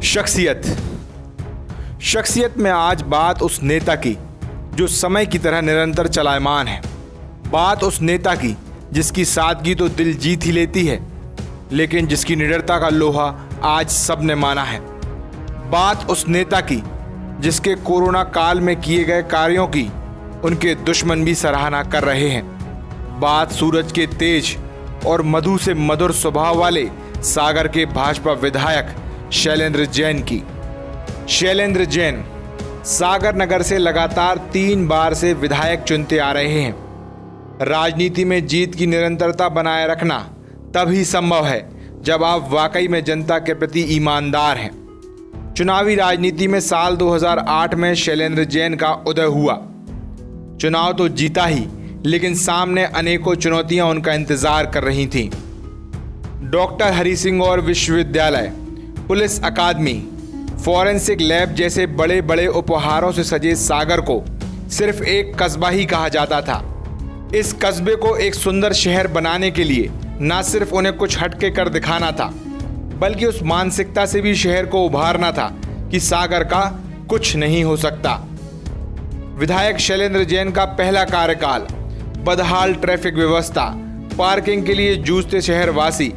शख्सियत। शख्सियत में आज बात उस नेता की जो समय की तरह निरंतर चलायमान है। बात उस नेता की जिसकी सादगी तो दिल जीत ही लेती है, लेकिन जिसकी निडरता का लोहा आज सबने माना है। बात उस नेता की जिसके कोरोना काल में किए गए कार्यों की उनके दुश्मन भी सराहना कर रहे हैं। बात सूरज के तेज और मधु से मधुर स्वभाव वाले सागर के भाजपा विधायक शैलेंद्र जैन की। शैलेंद्र जैन सागर नगर से लगातार 3 बार से विधायक चुनते आ रहे हैं। राजनीति में जीत की निरंतरता बनाए रखना तभी संभव है जब आप वाकई में जनता के प्रति ईमानदार हैं। चुनावी राजनीति में साल 2008 में शैलेंद्र जैन का उदय हुआ। चुनाव तो जीता ही, लेकिन सामने अनेकों चुनौतियां उनका इंतजार कर रही थीं। डॉक्टर हरि सिंह और विश्वविद्यालय, पुलिस अकादमी, फॉरेंसिक लैब जैसे बड़े बड़े उपहारों से सजे सागर को सिर्फ एक कस्बा ही कहा जाता था। इस कस्बे को एक सुंदर शहर बनाने के लिए न सिर्फ उन्हें कुछ हटके कर दिखाना था, बल्कि उस मानसिकता से भी शहर को उभारना था कि सागर का कुछ नहीं हो सकता। विधायक शैलेंद्र जैन का पहला कार्यकाल बदहाल ट्रैफिक व्यवस्था, पार्किंग के लिए जूझते शहरवासी,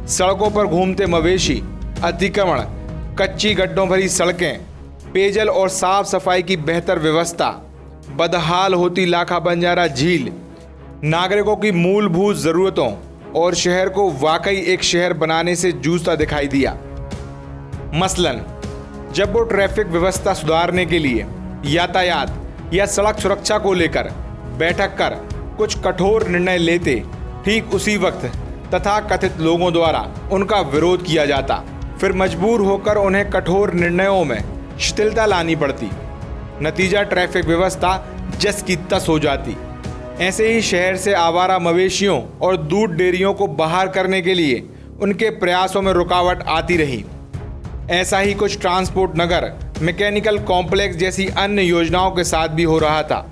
सड़कों पर घूमते मवेशी, अतिक्रमण, कच्ची गड्ढों भरी सड़कें, पेयजल और साफ सफाई की बेहतर व्यवस्था, बदहाल होती लाखा बंजारा झील, नागरिकों की मूलभूत ज़रूरतों और शहर को वाकई एक शहर बनाने से जूझता दिखाई दिया। मसलन जब वो ट्रैफिक व्यवस्था सुधारने के लिए यातायात या सड़क सुरक्षा को लेकर बैठक कर कुछ कठोर निर्णय लेते, ठीक उसी वक्त तथाकथित लोगों द्वारा उनका विरोध किया जाता। फिर मजबूर होकर उन्हें कठोर निर्णयों में शिथिलता लानी पड़ती। नतीजा ट्रैफिक व्यवस्था जस की तस हो जाती। ऐसे ही शहर से आवारा मवेशियों और दूध डेयरियों को बाहर करने के लिए उनके प्रयासों में रुकावट आती रही। ऐसा ही कुछ ट्रांसपोर्ट नगर, मैकेनिकल कॉम्प्लेक्स जैसी अन्य योजनाओं के साथ भी हो रहा था।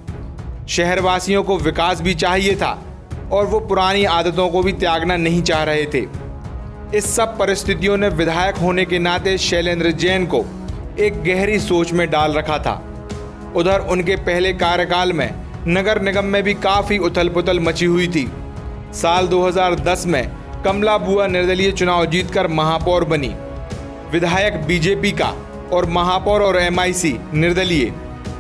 शहरवासियों को विकास भी चाहिए था और वो पुरानी आदतों को भी त्यागना नहीं चाह रहे थे। इस सब परिस्थितियों ने विधायक होने के नाते शैलेंद्र जैन को एक गहरी सोच में डाल रखा था। उधर उनके पहले कार्यकाल में नगर निगम में भी काफ़ी उथल पुथल मची हुई थी। साल 2010 में कमला बुआ निर्दलीय चुनाव जीतकर महापौर बनी। विधायक बीजेपी का और महापौर और एमआईसी निर्दलीय,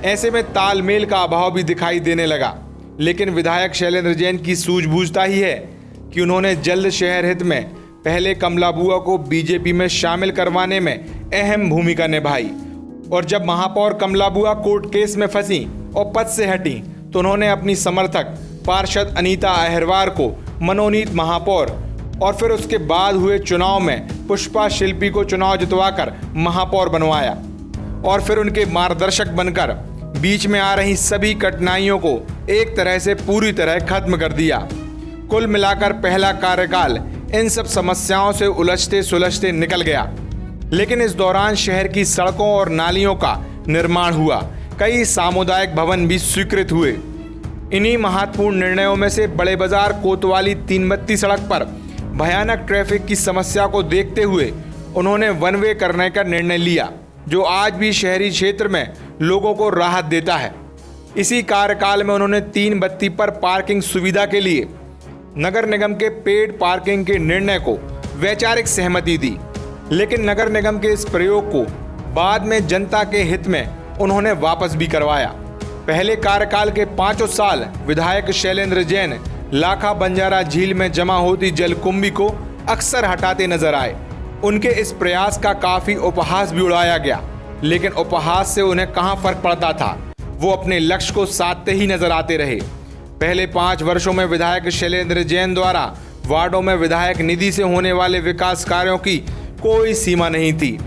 ऐसे में तालमेल का अभाव भी दिखाई देने लगा। लेकिन विधायक शैलेंद्र जैन की सूझबूझता ही है कि उन्होंने जल्द शहर हित में पहले कमला बुआ को बीजेपी में शामिल करवाने में अहम भूमिका निभाई, और जब महापौर कमला बुआ कोर्ट केस में फंसी और पद से हटी तो उन्होंने अपनी समर्थक पार्षद अनीता अहिरवार को मनोनीत महापौर और फिर उसके बाद हुए चुनाव में पुष्पा शिल्पी को चुनाव जितवाकर महापौर बनवाया और फिर उनके मार्गदर्शक बनकर बीच में आ रही सभी कठिनाइयों को एक तरह से पूरी तरह खत्म कर दिया। कुल मिलाकर पहला कार्यकाल इन सब समस्याओं से उलझते सुलझते निकल गया। लेकिन इस दौरान शहर की सड़कों और नालियों का निर्माण हुआ, कई सामुदायिक भवन भी स्वीकृत हुए। इन्हीं महत्वपूर्ण निर्णयों में से बड़े बाजार कोतवाली 332 सड़क पर भयानक ट्रैफिक की समस्या को देखते हुए उन्होंने वन वे करने का निर्णय लिया, जो आज भी शहरी क्षेत्र में लोगों को राहत देता है। इसी कार्यकाल में उन्होंने 332 पर पार्किंग सुविधा के लिए नगर निगम के पेड पार्किंग के निर्णय को वैचारिक सहमति दी। लेकिन नगर निगम के इस प्रयोग को बाद में जनता के हित में उन्होंने वापस भी करवाया। पहले कार्यकाल के 5 साल विधायक शैलेंद्र जैन लाखा बंजारा झील में जमा होती जलकुंभी को अक्सर हटाते नजर आए। उनके इस प्रयास का काफी उपहास भी उड़ाया गया, लेकिन उपहास से उन्हें कहां फर्क पड़ता था, वो अपने लक्ष्य को साधते ही नजर आते रहे। पहले 5 वर्षों में विधायक शैलेंद्र जैन द्वारा वार्डों में विधायक निधि से होने वाले विकास कार्यों की कोई सीमा नहीं थी।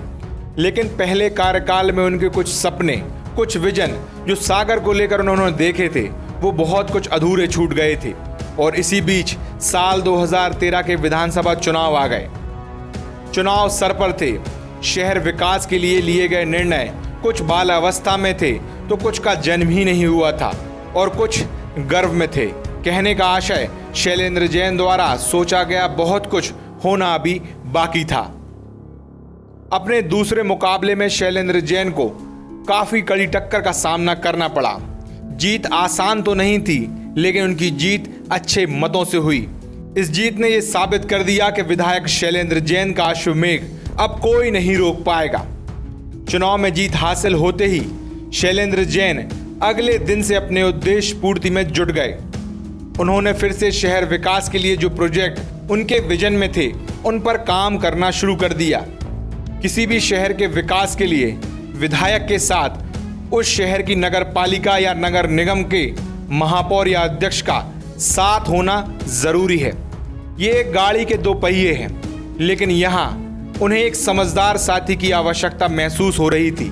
लेकिन पहले कार्यकाल में उनके कुछ सपने, कुछ विजन जो सागर को लेकर उन्होंने देखे थे, वो बहुत कुछ अधूरे छूट गए थे। और इसी बीच साल 2013 के विधानसभा चुनाव आ गए। चुनाव सर पर थे। शहर विकास के लिए गए निर्णय कुछ बालावस्था में थे तो कुछ का जन्म ही नहीं हुआ था और कुछ गर्भ में थे। कहने का आशय शैलेंद्र जैन द्वारा सोचा गया बहुत कुछ होना अभी बाकी था। अपने दूसरे मुकाबले में शैलेंद्र जैन को काफी कड़ी टक्कर का सामना करना पड़ा। जीत आसान तो नहीं थी, लेकिन उनकी जीत अच्छे मतों से हुई। इस जीत ने यह साबित कर दिया कि विधायक शैलेंद्र जैन का अश्वमेघ अब कोई नहीं रोक पाएगा। चुनाव में जीत हासिल होते ही शैलेंद्र जैन अगले दिन से अपने उद्देश्य पूर्ति में जुट गए। उन्होंने फिर से शहर विकास के लिए जो प्रोजेक्ट उनके विजन में थे उन पर काम करना शुरू कर दिया। किसी भी शहर के विकास के लिए विधायक के साथ उस शहर की नगर पालिका या नगर निगम के महापौर या अध्यक्ष का साथ होना जरूरी है। ये एक गाड़ी के दो पहिए हैं, लेकिन यहाँ उन्हें एक समझदार साथी की आवश्यकता महसूस हो रही थी।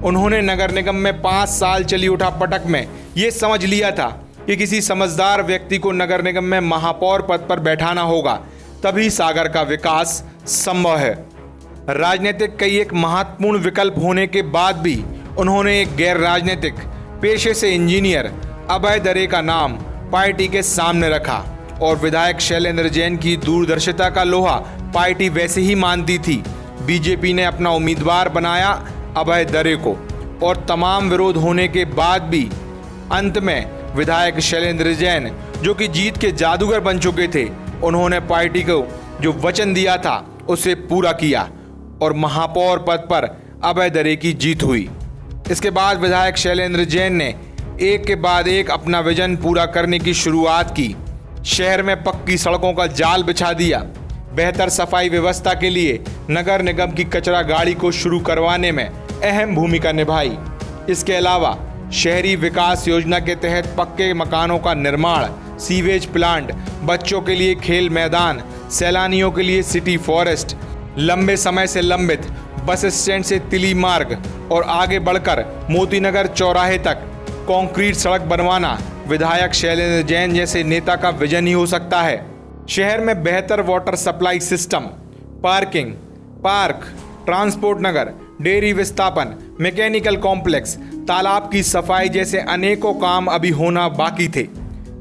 उन्होंने नगर निगम में 5 साल चली उठापटक में ये समझ लिया था कि किसी समझदार व्यक्ति को नगर निगम में महापौर पद पर बैठाना होगा, तभी सागर का विकास संभव है। राजनीतिक कई एक महत्वपूर्ण विकल्प होने के बाद भी उन्होंने एक गैर राजनीतिक पेशे से इंजीनियर अभय दरे का नाम पार्टी के सामने रखा और विधायक शैलेंद्र जैन की दूरदर्शिता का लोहा पार्टी वैसे ही मानती थी। बीजेपी ने अपना उम्मीदवार बनाया अभय दरे को और तमाम विरोध होने के बाद भी अंत में विधायक शैलेंद्र जैन, जो कि जीत के जादूगर बन चुके थे, उन्होंने पार्टी को जो वचन दिया था उसे पूरा किया और महापौर पद पर अभय दरे की जीत हुई। इसके बाद विधायक शैलेंद्र जैन ने एक के बाद एक अपना विजन पूरा करने की शुरुआत की। शहर में पक्की सड़कों का जाल बिछा दिया, बेहतर सफाई व्यवस्था के लिए नगर निगम की कचरा गाड़ी को शुरू करवाने में अहम भूमिका निभाई। इसके अलावा शहरी विकास योजना के तहत पक्के मकानों का निर्माण, सीवेज प्लांट, बच्चों के लिए खेल मैदान, सैलानियों के लिए सिटी फॉरेस्ट, लंबे समय से लंबित बस स्टैंड से तिली मार्ग और आगे बढ़कर मोतीनगर चौराहे तक कंक्रीट सड़क बनवाना विधायक शैलेंद्र जैन जैसे नेता का विजन ही हो सकता है। शहर में बेहतर water supply system, parking, park, transport नगर, डेयरी विस्थापन, मैकेनिकल कॉम्प्लेक्स, तालाब की सफाई जैसे अनेकों काम अभी होना बाकी थे,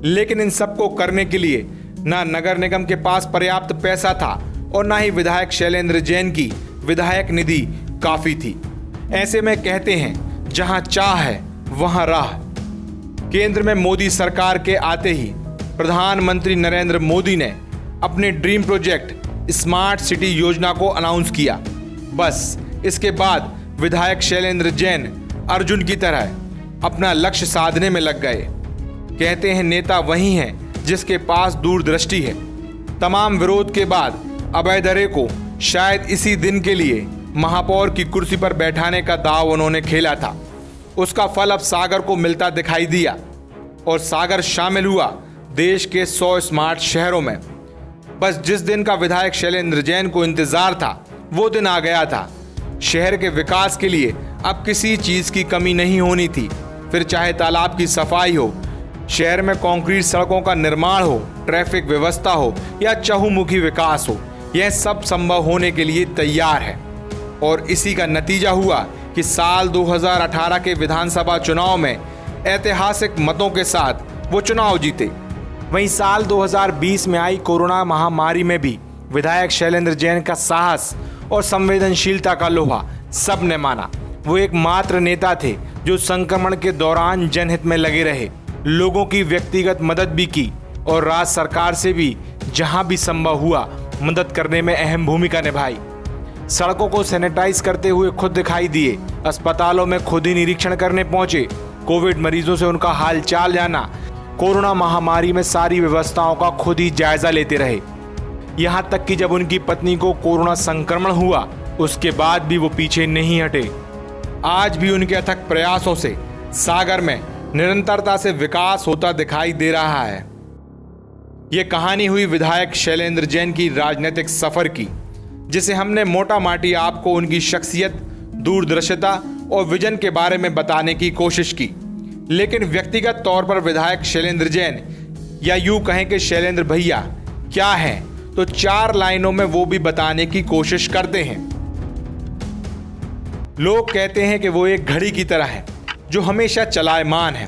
लेकिन इन सबको करने के लिए ना नगर निगम के पास पर्याप्त पैसा था और ना ही विधायक शैलेंद्र जैन की विधायक निधि काफी थी। ऐसे में कहते हैं, जहां चाह है वहां राह। केंद्र में मोदी सरकार के आते ही प्रधानमंत्री नरेंद्र मोदी ने अपने ड्रीम प्रोजेक्ट स्मार्ट सिटी योजना को अनाउंस किया। बस इसके बाद विधायक शैलेंद्र जैन अर्जुन की तरह अपना लक्ष्य साधने में लग गए। कहते हैं, नेता वही है जिसके पास दूरदृष्टि है। तमाम विरोध के बाद अभय दरे को शायद इसी दिन के लिए महापौर की कुर्सी पर बैठाने का दांव उन्होंने खेला था। उसका फल अब सागर को मिलता दिखाई दिया और सागर शामिल हुआ देश के 100 स्मार्ट शहरों में। बस जिस दिन का विधायक शैलेंद्र जैन को इंतजार था वो दिन आ गया था। शहर के विकास के लिए अब किसी चीज की कमी नहीं होनी थी, फिर चाहे तालाब की सफाई हो, शहर में कंक्रीट सड़कों का निर्माण हो, ट्रैफिक व्यवस्था हो या चहुमुखी विकास हो, यह सब संभव होने के लिए तैयार है। और इसी का नतीजा हुआ कि साल 2018 के विधानसभा चुनाव में ऐतिहासिक मतों के साथ वो चुनाव जीते। वहीं साल 2020 में आई कोरोना महामारी में भी विधायक शैलेंद्र जैन का साहस और संवेदनशीलता का लोहा सबने माना। वो एकमात्र नेता थे जो संक्रमण के दौरान जनहित में लगे रहे, लोगों की व्यक्तिगत मदद भी की और राज्य सरकार से भी जहां भी संभव हुआ मदद करने में अहम भूमिका निभाई। सड़कों को सैनिटाइज करते हुए खुद दिखाई दिए, अस्पतालों में खुद ही निरीक्षण करने पहुंचे, कोविड मरीजों से उनका हालचाल जाना, कोरोना महामारी में सारी व्यवस्थाओं का खुद ही जायजा लेते रहे। यहां तक कि जब उनकी पत्नी को कोरोना संक्रमण हुआ उसके बाद भी वो पीछे नहीं हटे। आज भी उनके अथक प्रयासों से सागर में निरंतरता से विकास होता दिखाई दे रहा है। ये कहानी हुई विधायक शैलेंद्र जैन की राजनीतिक सफर की, जिसे हमने मोटा माटी आपको उनकी शख्सियत, दूरदर्शिता और विजन के बारे में बताने की कोशिश की। लेकिन व्यक्तिगत तौर पर विधायक शैलेंद्र जैन, या यूं कहें कि शैलेंद्र भैया क्या हैं, तो 4 लाइनों में वो भी बताने की कोशिश करते हैं। लोग कहते हैं कि वो एक घड़ी की तरह है जो हमेशा चलायमान है,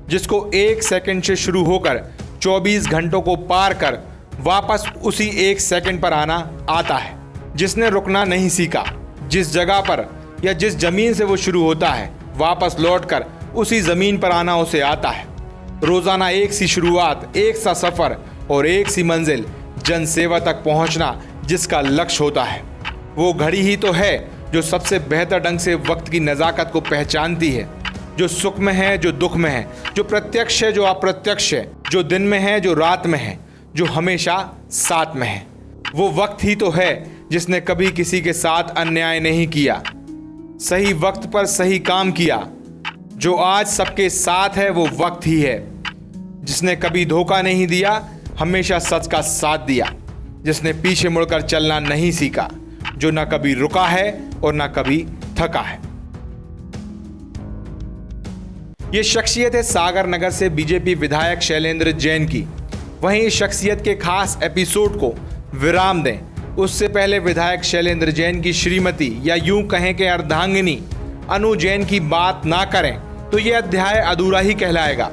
जिसको 1 सेकंड से शुरू होकर 24 घंटों को पार कर वापस उसी 1 सेकंड पर आना आता है, जिसने रुकना नहीं सीखा, जिस जगह पर या जिस जमीन से वो शुरू होता है, वापस लौटकर उसी जमीन पर आना उसे आता है। रोजाना एक सी शुरुआत, एक सा सफर और एक सी मंजिल, जनसेवा तक पहुंचना जिसका लक्ष्य होता है। वो घड़ी ही तो है जो सबसे बेहतर ढंग से वक्त की नज़ाकत को पहचानती है, जो सुख में है, जो दुख में है, जो प्रत्यक्ष है, जो अप्रत्यक्ष है, जो दिन में है, जो रात में है, जो हमेशा साथ में है। वो वक्त ही तो है जिसने कभी किसी के साथ अन्याय नहीं किया, सही वक्त पर सही काम किया। जो आज सबके साथ है वो वक्त ही है, जिसने कभी धोखा नहीं दिया, हमेशा सच का साथ दिया, जिसने पीछे मुड़कर चलना नहीं सीखा, जो न कभी रुका है और न कभी थका है। ये शख्सियत है सागर नगर से बीजेपी विधायक शैलेंद्र जैन की। वहीं इस शख्सियत के खास एपिसोड को विराम दें उससे पहले विधायक शैलेंद्र जैन की श्रीमती या यूं कहें कि अर्धांगिनी अनु जैन की बात ना करें तो यह अध्याय अधूरा ही कहलाएगा।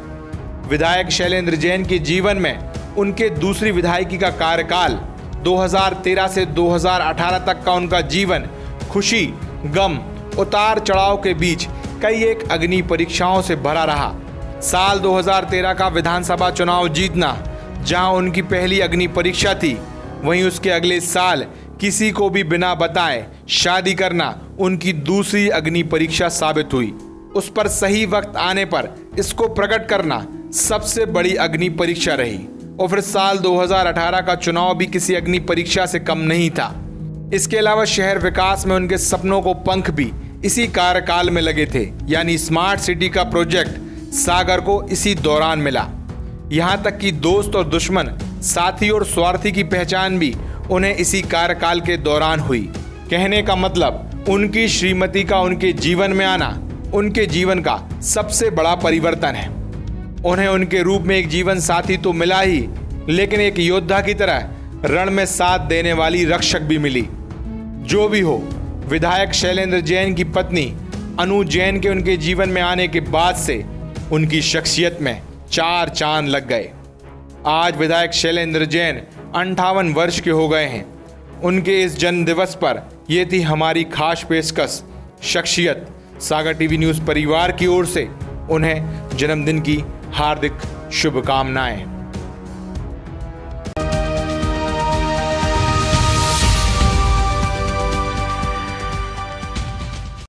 विधायक शैलेंद्र जैन के जीवन में उनके दूसरी विधायकी का कार्यकाल 2013 से 2018 तक का उनका जीवन खुशी, गम, उतार चढ़ाव के बीच कई एक अग्नि परीक्षाओं से भरा रहा। साल 2013 का विधानसभा चुनाव जीतना जहां उनकी पहली अग्नि परीक्षा थी, वहीं उसके अगले साल किसी को भी बिना बताए शादी करना उनकी दूसरी अग्नि परीक्षा साबित हुई। उस पर सही वक्त आने पर इसको प्रकट करना सबसे बड़ी अग्नि परीक्षा रही। और फिर साल 2018 का चुनाव भी किसी अग्नि परीक्षा से कम नहीं था। इसके अलावा शहर विकास में उनके सपनों को पंख भी इसी कार्यकाल में लगे थे, यानी स्मार्ट सिटी का प्रोजेक्ट सागर को इसी दौरान मिला। यहाँ तक कि दोस्त और दुश्मन, साथी और स्वार्थी की पहचान भी उन्हें इसी कार्यकाल के दौरान हुई। कहने का मतलब उनकी श्रीमती का उनके जीवन में आना उनके जीवन का सबसे बड़ा परिवर्तन है। उन्हें उनके रूप में एक जीवन साथी तो मिला ही, लेकिन एक योद्धा की तरह रण में साथ देने वाली रक्षक भी मिली। जो भी हो, विधायक शैलेंद्र जैन की पत्नी अनु जैन के उनके जीवन में आने के बाद से उनकी शख्सियत में 4 चांद लग गए। आज विधायक शैलेंद्र जैन 58 वर्ष के हो गए हैं। उनके इस जन्म दिवस पर यह थी हमारी खास पेशकश। शख्सियत सागर टीवी न्यूज़ परिवार की ओर से उन्हें जन्मदिन की हार्दिक शुभकामनाएं।